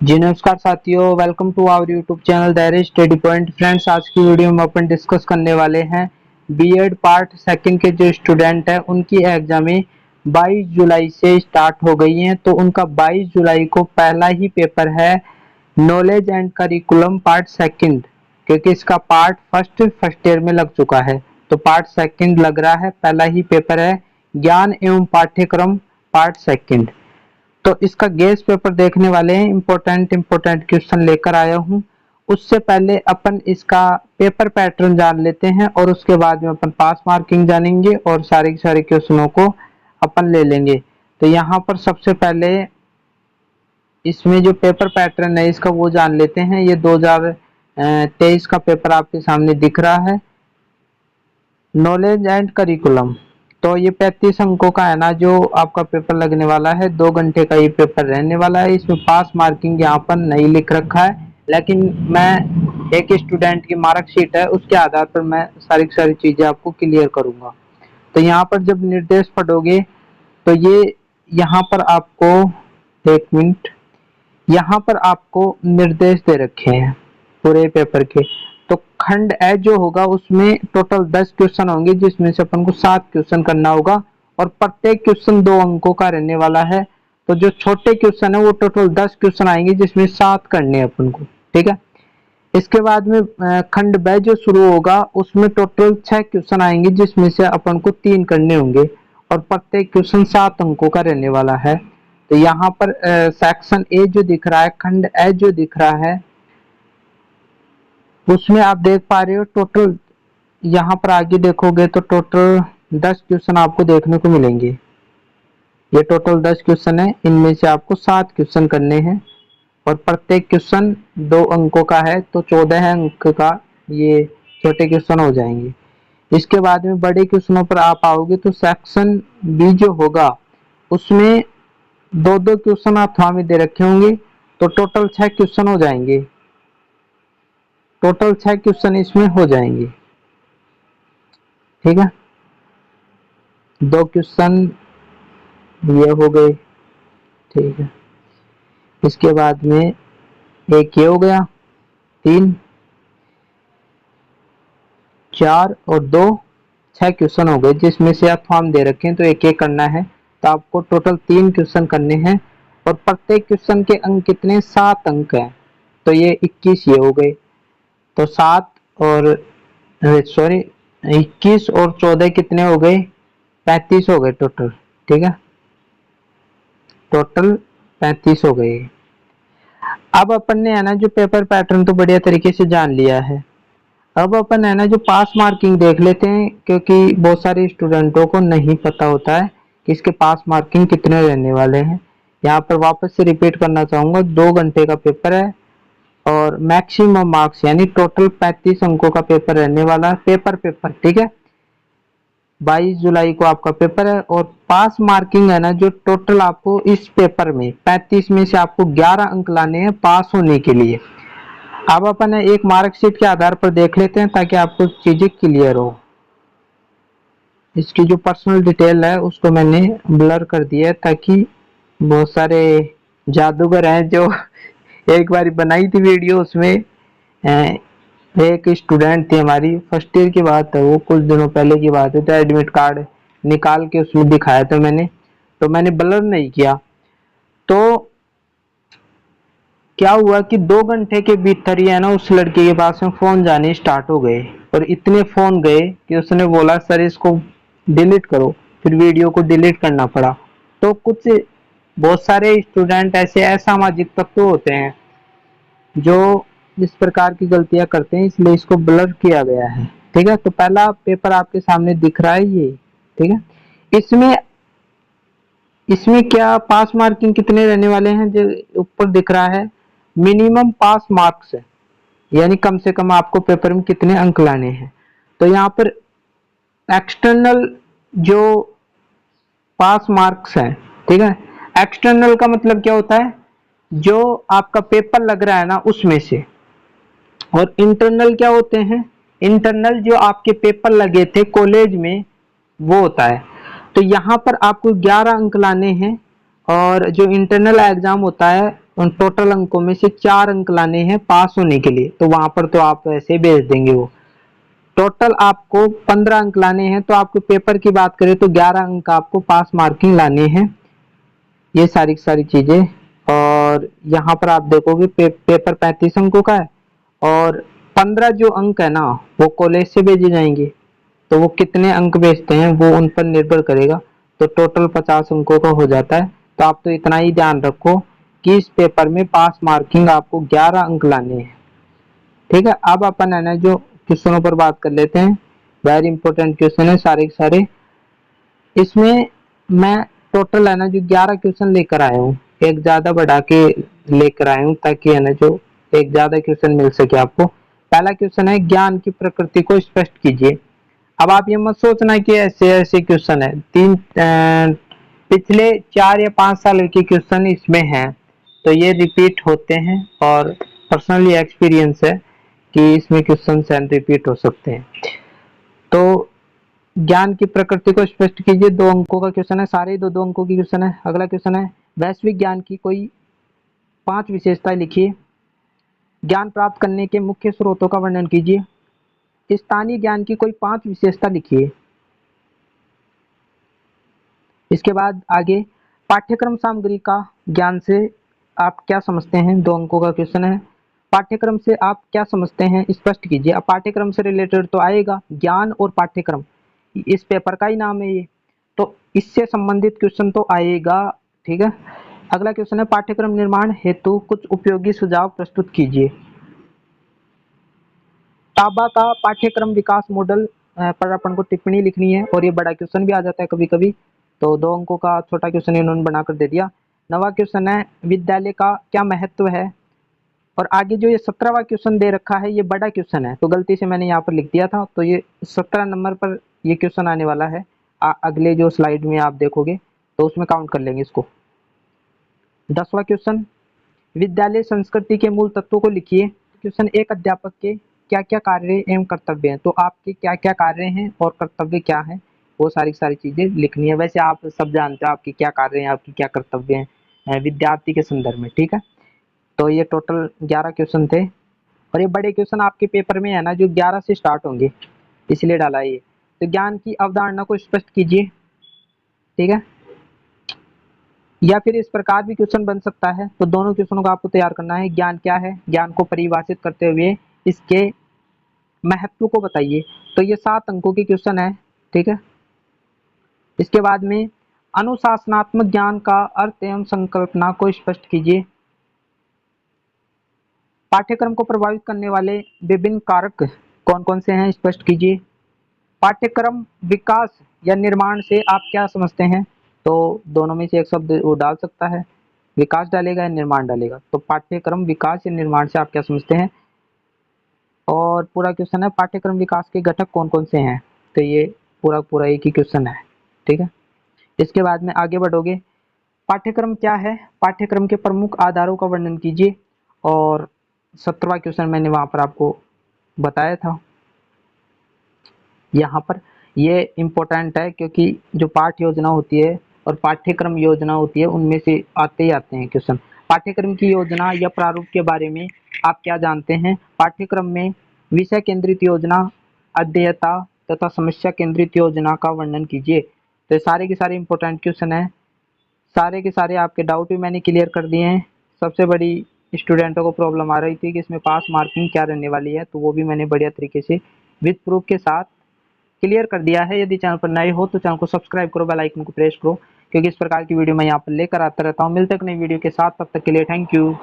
जी नमस्कार साथियों, welcome to our YouTube channel that is study point. Friends, आज की वीडियो में अपन डिस्कस करने वाले हैं बीएड पार्ट सेकंड के जो स्टूडेंट हैं उनकी एग्जामें 22 जुलाई से स्टार्ट हो गई हैं। तो उनका 22 जुलाई को पहला ही पेपर है knowledge and curriculum part second, क्योंकि इसका पार्ट फर्स्ट ईयर में लग चुका है। तो पार्ट सेकंड लग रहा है, पहला ही पेपर है ज्ञान एवं पाठ्यक्रम पार्ट सेकंड। तो इसका गेस पेपर देखने वाले हैं, इंपॉर्टेंट क्वेश्चन लेकर आया हूँ। उससे पहले अपन इसका पेपर पैटर्न जान लेते हैं और उसके बाद में अपन पास मार्किंग जानेंगे और सारे क्वेश्चनों को अपन ले लेंगे। तो यहाँ पर सबसे पहले इसमें जो पेपर पैटर्न है इसका वो जान लेते हैं। ये 2023 का पेपर आपके सामने दिख रहा है, नॉलेज एंड करिकुलम। तो ये 35 अंकों का है ना जो आपका पेपर लगने वाला है। 2 घंटे का ये पेपर रहने वाला है। इसमें पास मार्किंग यहाँ पर नहीं लिख रखा है, लेकिन मैं एक स्टूडेंट की मार्कशीट है उसके आधार पर मैं सारी चीजें आपको क्लियर करूंगा। तो यहाँ पर जब निर्देश पढ़ोगे तो ये यहाँ पर आपको, एक मिनट, यहाँ पर आपको निर्देश दे रखे हैं पूरे पेपर के। तो खंड ए जो होगा उसमें टोटल 10 क्वेश्चन होंगे, जिसमें से अपन को 7 क्वेश्चन करना होगा और प्रत्येक क्वेश्चन 2 अंकों का रहने वाला है। तो जो छोटे क्वेश्चन है वो टोटल 10 क्वेश्चन आएंगे, जिसमें 7 करने हैं अपन को, ठीक है। इसके बाद में खंड ब जो शुरू होगा उसमें टोटल 6 क्वेश्चन आएंगे, जिसमें से अपन को 3 करने होंगे और प्रत्येक क्वेश्चन 7 अंकों का रहने वाला है। तो यहाँ पर सेक्शन ए जो दिख रहा है, खंड ए जो दिख रहा है, उसमें आप देख पा रहे हो टोटल, यहाँ पर आगे देखोगे तो टोटल 10 क्वेश्चन आपको देखने को मिलेंगे। ये टोटल 10 क्वेश्चन है, इनमें से आपको 7 क्वेश्चन करने हैं और प्रत्येक क्वेश्चन 2 अंकों का है, तो 14 अंक का ये छोटे क्वेश्चन हो जाएंगे। इसके बाद में बड़े क्वेश्चनों पर आप आओगे तो सेक्शन बी जो होगा उसमें 2-2 क्वेश्चन अथवा में दे रखे होंगे, तो टोटल 6 क्वेश्चन हो जाएंगे। टोटल 6 क्वेश्चन इसमें हो जाएंगे, ठीक है। 2 क्वेश्चन ये हो गए, ठीक है। इसके बाद में एक ये हो गया, 3, 4 और 2, 6 क्वेश्चन हो गए, जिसमें से आप फॉर्म दे रखे हैं तो एक एक करना है। तो आपको टोटल 3 क्वेश्चन करने हैं और प्रत्येक क्वेश्चन के अंक कितने, 7 अंक हैं। तो ये 21 ये हो गए। तो 7 और 21 और 14 कितने हो गए, 35 हो गए टोटल, ठीक है। टोटल 35 हो गए। अब अपन ने है ना जो पेपर पैटर्न तो बढ़िया तरीके से जान लिया है। अब अपन है ना जो पास मार्किंग देख लेते हैं, क्योंकि बहुत सारे स्टूडेंटों को नहीं पता होता है कि इसके पास मार्किंग कितने रहने वाले हैं। यहाँ पर वापस से रिपीट करना चाहूंगा, 2 घंटे का पेपर है और मैक्सिमम मार्क्स यानी टोटल 35 अंकों का पेपर रहने वाला है। पेपर, ठीक है। 22 जुलाई को आपका पेपर है और पास मार्किंग है ना जो टोटल आपको इस पेपर में 35 में से आपको 11 अंक लाने हैं पास होने के लिए। अब अपन एक मार्कशीट के आधार पर देख लेते हैं ताकि आपको चीजें क्लियर हो। इसकी जो पर्सनल डिटेल है उसको मैंने ब्लर कर दिया है, ताकि बहुत सारे जादूगर हैं जो एक बार बनाई थी वीडियो, उसमें एक स्टूडेंट थी हमारी, फर्स्ट ईयर की बात है, वो कुछ दिनों पहले की बात है, तो एडमिट कार्ड निकाल के उसमें दिखाया था मैंने, तो मैंने ब्लर नहीं किया। तो क्या हुआ कि 2 घंटे के भीतर ही है ना उस लड़के के पास में फोन जाने स्टार्ट हो गए और इतने फोन गए कि उसने बोला सर इसको डिलीट करो, फिर वीडियो को डिलीट करना पड़ा। तो कुछ बहुत सारे स्टूडेंट ऐसे असामाजिक तत्व होते हैं जो इस प्रकार की गलतियां करते हैं, इसलिए इसको ब्लर किया गया है, ठीक है। तो पहला पेपर आपके सामने दिख रहा है ये, ठीक है। इसमें इसमें क्या पास मार्किंग कितने रहने वाले हैं, जो ऊपर दिख रहा है मिनिमम पास मार्क्स है, यानी कम से कम आपको पेपर में कितने अंक लाने हैं। तो यहाँ पर एक्सटर्नल जो पास मार्क्स है, ठीक है। एक्सटर्नल का मतलब क्या होता है, जो आपका पेपर लग रहा है ना उसमें से। और इंटरनल क्या होते हैं, इंटरनल जो आपके पेपर लगे थे कॉलेज में वो होता है। तो यहाँ पर आपको 11 अंक लाने हैं और जो इंटरनल एग्जाम होता है उन टोटल अंकों में से 4 अंक लाने हैं पास होने के लिए, तो वहां पर तो आप वैसे भेज देंगे। वो टोटल आपको 15 अंक लाने हैं, तो आपको पेपर की बात करें तो 11 अंक आपको पास मार्किंग लाने हैं। ये सारी सारी चीजें। और यहाँ पर आप देखोगे पेपर 35 अंकों का है, और 15 जो अंक है ना वो कॉलेज से भेजे जाएंगे, तो वो कितने अंक भेजते हैं वो उन पर निर्भर करेगा। तो टोटल 50 अंकों का हो जाता है। तो आप तो इतना ही ध्यान रखो कि इस पेपर में पास मार्किंग आपको 11 अंक लाने हैं। ठीक है, अब अपन है ना जो क्वेश्चनों पर बात कर लेते हैं। वेरी इंपॉर्टेंट क्वेश्चन है सारे के सारे। इसमें मैं टोटल है ना जो 11 क्वेश्चन लेकर आया हूँ, एक ज्यादा बढ़ा के लेकर आया हूँ ताकि है ना जो एक ज्यादा क्वेश्चन मिल सके आपको। पहला क्वेश्चन है, ज्ञान की प्रकृति को स्पष्ट कीजिए। अब आप ये मत सोचना कि ऐसे ऐसे क्वेश्चन है, पिछले 4 या 5 साल के क्वेश्चन इसमें हैं, तो ये रिपीट होते हैं, और पर्सनली एक्सपीरियंस है कि इसमें क्वेश्चन रिपीट हो सकते हैं। तो ज्ञान की प्रकृति को स्पष्ट कीजिए, 2 अंकों का क्वेश्चन है, सारे 2-2 अंकों की क्वेश्चन है। अगला क्वेश्चन है, वैश्विक ज्ञान की कोई 5 विशेषताएं लिखिए। ज्ञान प्राप्त करने के मुख्य स्रोतों का वर्णन कीजिए। स्थानीय ज्ञान की कोई 5 विशेषता लिखिए। इसके बाद आगे, पाठ्यक्रम सामग्री का ज्ञान से आप क्या समझते हैं, 2 अंकों का क्वेश्चन है। पाठ्यक्रम से आप क्या समझते हैं, स्पष्ट कीजिए। अब पाठ्यक्रम से रिलेटेड तो आएगा, ज्ञान और पाठ्यक्रम इस पेपर का ही नाम है ये, तो इससे संबंधित क्वेश्चन तो आएगा। ठीक है, अगला क्वेश्चन है, पाठ्यक्रम निर्माण हेतु कुछ उपयोगी सुझाव प्रस्तुत कीजिए। टाबा का पाठ्यक्रम विकास मॉडल पर अपन को टिप्पणी लिखनी है, और ये बड़ा क्वेश्चन भी आ जाता है कभी कभी, तो 2 अंकों का छोटा क्वेश्चन इन्होंने बनाकर दे दिया। नवा क्वेश्चन है, विद्यालय का क्या महत्व है। और आगे जो ये 17वां क्वेश्चन दे रखा है ये बड़ा क्वेश्चन है, तो गलती से मैंने यहाँ पर लिख दिया था, तो ये 17 नंबर पर ये क्वेश्चन आने वाला है। अगले जो स्लाइड में आप देखोगे तो उसमें काउंट कर लेंगे इसको। 10वां क्वेश्चन, विद्यालय संस्कृति के मूल तत्वों को लिखिए। क्वेश्चन, एक अध्यापक के क्या क्या कार्य एवं कर्तव्य हैं, तो आपके क्या क्या कार्य हैं और कर्तव्य क्या हैं, वो सारी सारी चीजें लिखनी है। वैसे आप सब जानते हो आपके क्या कार्य हैं, आपकी क्या कर्तव्य हैं विद्यार्थी के संदर्भ में। ठीक है, तो ये टोटल 11 क्वेश्चन थे, और ये बड़े क्वेश्चन आपके पेपर में है ना जो 11 से स्टार्ट होंगे, इसलिए डाला है ये। तो ज्ञान की अवधारणा को स्पष्ट कीजिए। ठीक है, या फिर इस प्रकार भी क्वेश्चन बन सकता है, तो दोनों क्वेश्चनों को आपको तैयार करना है। ज्ञान क्या है, ज्ञान को परिभाषित करते हुए इसके महत्व को बताइए। तो ये 7 अंकों की क्वेश्चन है। ठीक है, इसके बाद में अनुशासनात्मक ज्ञान का अर्थ एवं संकल्पना को स्पष्ट कीजिए। पाठ्यक्रम को प्रभावित करने वाले विभिन्न कारक कौन कौन से हैं, स्पष्ट कीजिए। पाठ्यक्रम विकास या निर्माण से आप क्या समझते हैं, तो दोनों में से एक शब्द वो डाल सकता है, विकास डालेगा या निर्माण डालेगा। तो पाठ्यक्रम विकास या निर्माण से आप क्या समझते हैं। और पूरा क्वेश्चन है, पाठ्यक्रम विकास के घटक कौन कौन से हैं, तो ये पूरा पूरा एक ही क्वेश्चन है। ठीक है, इसके बाद में आगे बढ़ोगे, पाठ्यक्रम क्या है, पाठ्यक्रम के प्रमुख आधारों का वर्णन कीजिए। और 17वां क्वेश्चन मैंने वहां पर आपको बताया था। यहाँ पर ये इम्पोर्टेंट है क्योंकि जो पाठ योजना होती है और पाठ्यक्रम योजना होती है उनमें से आते ही आते हैं क्वेश्चन। पाठ्यक्रम की योजना या प्रारूप के बारे में आप क्या जानते हैं। पाठ्यक्रम में विषय केंद्रित योजना, अध्येयता तथा समस्या केंद्रित योजना का वर्णन कीजिए। तो सारे के सारे इम्पोर्टेंट क्वेश्चन है, सारे के सारे आपके डाउट भी मैंने क्लियर कर दिए हैं। सबसे बड़ी स्टूडेंटों को प्रॉब्लम आ रही थी कि इसमें पास मार्किंग क्या रहने वाली है, तो वो भी मैंने बढ़िया तरीके से विद प्रूफ के साथ क्लियर कर दिया है। यदि चैनल पर नए हो तो चैनल को सब्सक्राइब करो, बेल आइकन को प्रेस करो, क्योंकि इस प्रकार की वीडियो मैं यहाँ पर लेकर आता रहता हूँ। मिलते हैं एक नई वीडियो के साथ, तब तक के लिए थैंक यू।